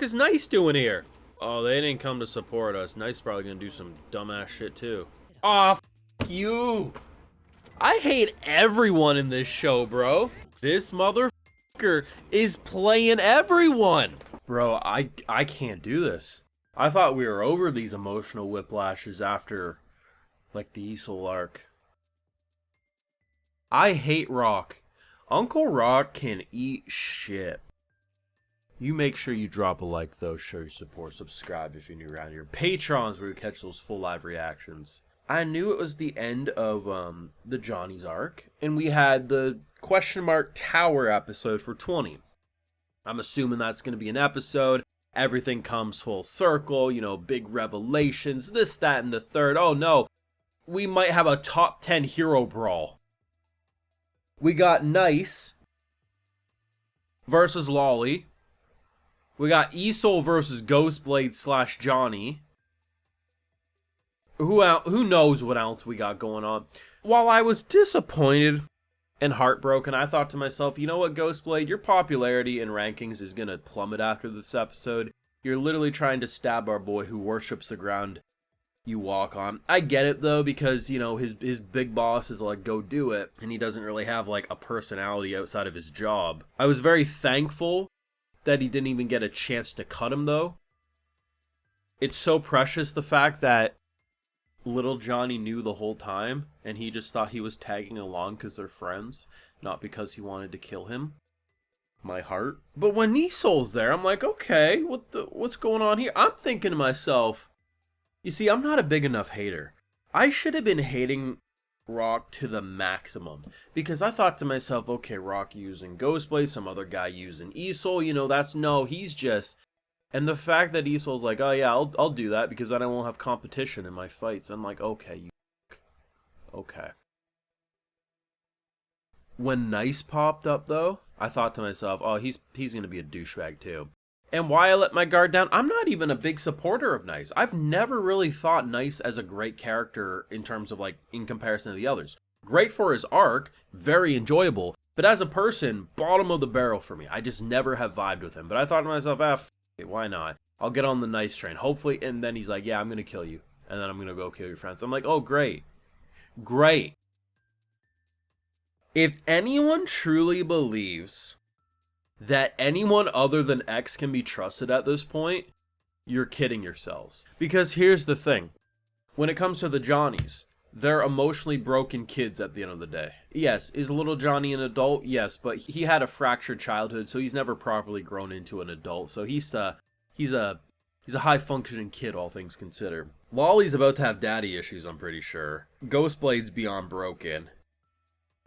is Nice doing here? Oh, they didn't come to support us. Nice is probably gonna do some dumbass shit too. Aw, f you. I hate everyone in this show, bro. This motherfucker is playing everyone. Bro, I can't do this. I thought we were over these emotional whiplashes after, like, the Isol arc. I hate Rock. Uncle Rock can eat shit. You make sure you drop a like, though. Show your support. Subscribe if you're new around here. Patrons where you catch those full live reactions. I knew it was the end of the Johnny's arc, and we had the question mark tower episode for 20. I'm assuming that's going to be an episode. Everything comes full circle, you know, big revelations, this, that, and the third. Oh no, we might have a top 10 hero brawl. We got Nice versus Lolly. We got Isol versus Ghostblade / Johnny. Who knows what else we got going on. While I was disappointed and heartbroken, I thought to myself, you know what, Ghostblade, your popularity and rankings is going to plummet after this episode. You're literally trying to stab our boy who worships the ground you walk on. I get it, though, because, you know, his big boss is like, go do it, and he doesn't really have, like, a personality outside of his job. I was very thankful that he didn't even get a chance to cut him, though. It's so precious, the fact that little Johnny knew the whole time, and he just thought he was tagging along because they're friends, not because he wanted to kill him. My heart. But when Isol's there, I'm like, okay, what's going on here? I'm thinking to myself, you see, I'm not a big enough hater. I should have been hating Rock to the maximum, because I thought to myself, okay, Rock using Ghostblade, some other guy using Isol, you know, he's just... And the fact that Isol's like, oh yeah, I'll do that because then I won't have competition in my fights. I'm like, okay, you okay. When Nice popped up, though, I thought to myself, oh, he's gonna be a douchebag too. And why I let my guard down, I'm not even a big supporter of Nice. I've never really thought Nice as a great character in terms of, like, in comparison to the others. Great for his arc, very enjoyable, but as a person, bottom of the barrel for me. I just never have vibed with him. But I thought to myself, why not? I'll get on the Nice train, hopefully. And then he's like, yeah, I'm gonna kill you, and then I'm gonna go kill your friends. I'm like, oh, great. If anyone truly believes that anyone other than X can be trusted at this point, you're kidding yourselves. Because here's the thing. When it comes to the Johnnies, they're emotionally broken kids at the end of the day. Yes, is little Johnny an adult? Yes, but he had a fractured childhood, so he's never properly grown into an adult. So he's a high-functioning kid, all things considered. Lolly's about to have daddy issues, I'm pretty sure. Ghostblade's beyond broken.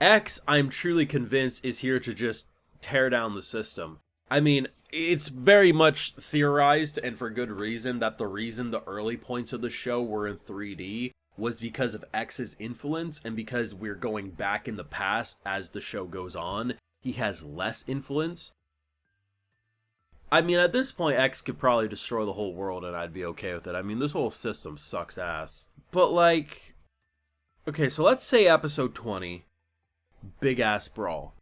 X, I'm truly convinced, is here to just tear down the system. I mean, it's very much theorized, and for good reason, that the reason the early points of the show were in 3D was because of X's influence, and because we're going back in the past as the show goes on, he has less influence. I mean, at this point, X could probably destroy the whole world and I'd be okay with it. I mean, this whole system sucks ass. But, like, okay, so let's say episode 20, big ass brawl.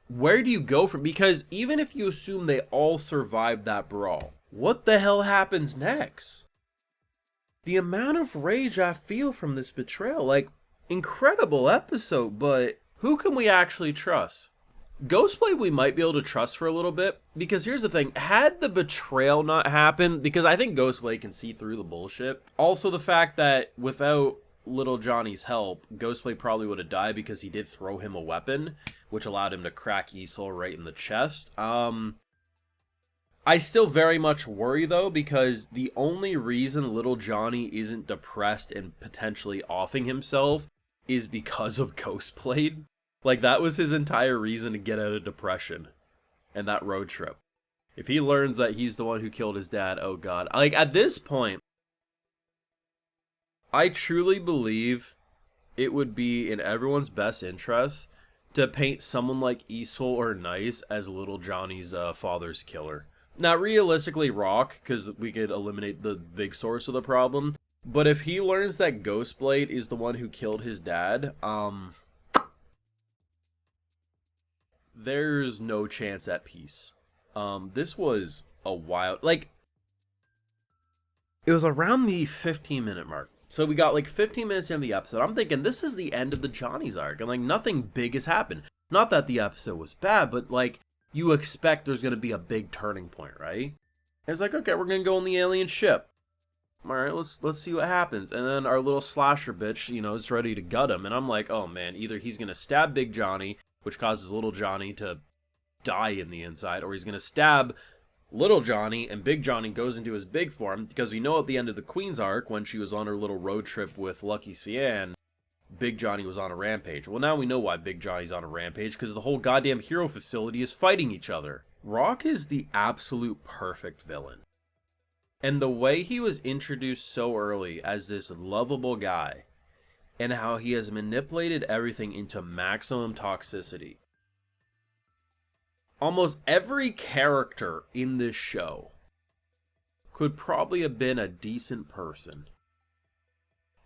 Where do you go from? Because even if you assume they all survived that brawl, what the hell happens next? The amount of rage I feel from this betrayal, like, incredible episode, but who can we actually trust? Ghostblade we might be able to trust for a little bit, because here's the thing, had the betrayal not happened, because I think Ghostblade can see through the bullshit. Also the fact that without little Johnny's help, Ghostblade probably would have died because he did throw him a weapon, which allowed him to crack Isol right in the chest. I still very much worry, though, because the only reason little Johnny isn't depressed and potentially offing himself is because of Ghostblade. Like, that was his entire reason to get out of depression and that road trip. If he learns that he's the one who killed his dad, oh god. Like, at this point, I truly believe it would be in everyone's best interest to paint someone like Isol or Nice as little Johnny's father's killer. Now, realistically, Rock, because we could eliminate the big source of the problem. But if he learns that Ghostblade is the one who killed his dad, there's no chance at peace. This was a wild, like, it was around the 15-minute mark. So we got like 15 minutes in the episode. I'm thinking this is the end of the Johnny's arc, and like nothing big has happened. Not that the episode was bad, but like you expect there's gonna be a big turning point, right? And it's like, okay, we're gonna go on the alien ship. All right, let's see what happens. And then our little slasher bitch, you know, is ready to gut him, and I'm like, oh man, either he's gonna stab Big Johnny, which causes little Johnny to die in the inside, or he's gonna stab Little Johnny, and Big Johnny goes into his big form, because we know at the end of the Queen's arc, when she was on her little road trip with Lucky Cyan, Big Johnny was on a rampage. Well, now we know why Big Johnny's on a rampage, because the whole goddamn hero facility is fighting each other. Rock is the absolute perfect villain. And the way he was introduced so early as this lovable guy, and how he has manipulated everything into maximum toxicity. Almost every character in this show could probably have been a decent person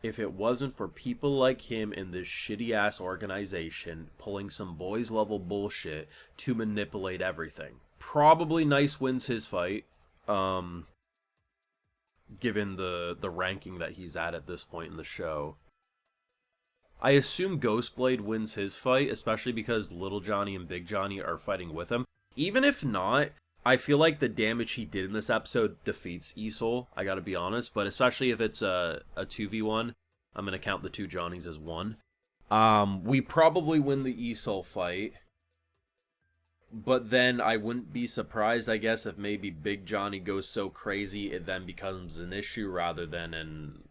if it wasn't for people like him in this shitty-ass organization pulling some boys-level bullshit to manipulate everything. Probably Nice wins his fight, given the ranking that he's at this point in the show. I assume Ghostblade wins his fight, especially because Little Johnny and Big Johnny are fighting with him. Even if not, I feel like the damage he did in this episode defeats Esol, I gotta be honest. But especially if it's a 2v1, I'm gonna count the two Johnnies as one. We probably win the Esol fight. But then I wouldn't be surprised, I guess, if maybe Big Johnny goes so crazy it then becomes an issue rather than an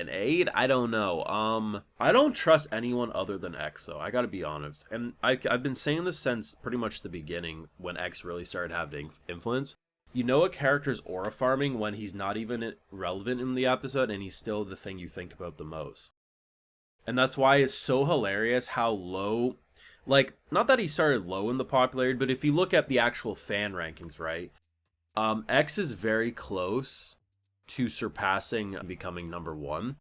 aid. I don't know. I don't trust anyone other than X, though. I gotta be honest. And I've been saying this since pretty much the beginning, when X really started having influence. You know a character's aura farming when he's not even relevant in the episode and he's still the thing you think about the most. And that's why it's so hilarious how low, like, not that he started low in the popularity, but if you look at the actual fan rankings, right? X is very close to surpassing and becoming number one,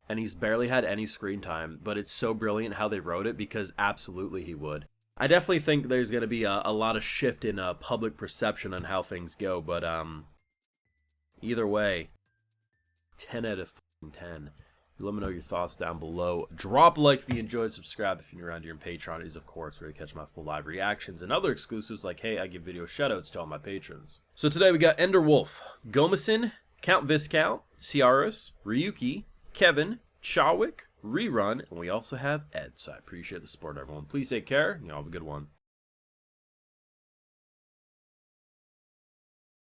and he's barely had any screen time, but it's so brilliant how they wrote it, because absolutely he would. I definitely think there's going to be a lot of shift in public perception on how things go, but either way, 10 out of 10. Let me know your thoughts down below. Drop a like if you enjoyed, subscribe if you're new around here, and Patreon is, of course, where you catch my full live reactions and other exclusives like, hey, I give video shoutouts to all my patrons. So today we got Ender Wolf, Gomasin, Count Viscount, Ciaris, Ryuki, Kevin, Chawik, Rerun, and we also have Ed. So I appreciate the support, everyone. Please take care, and you all have a good one.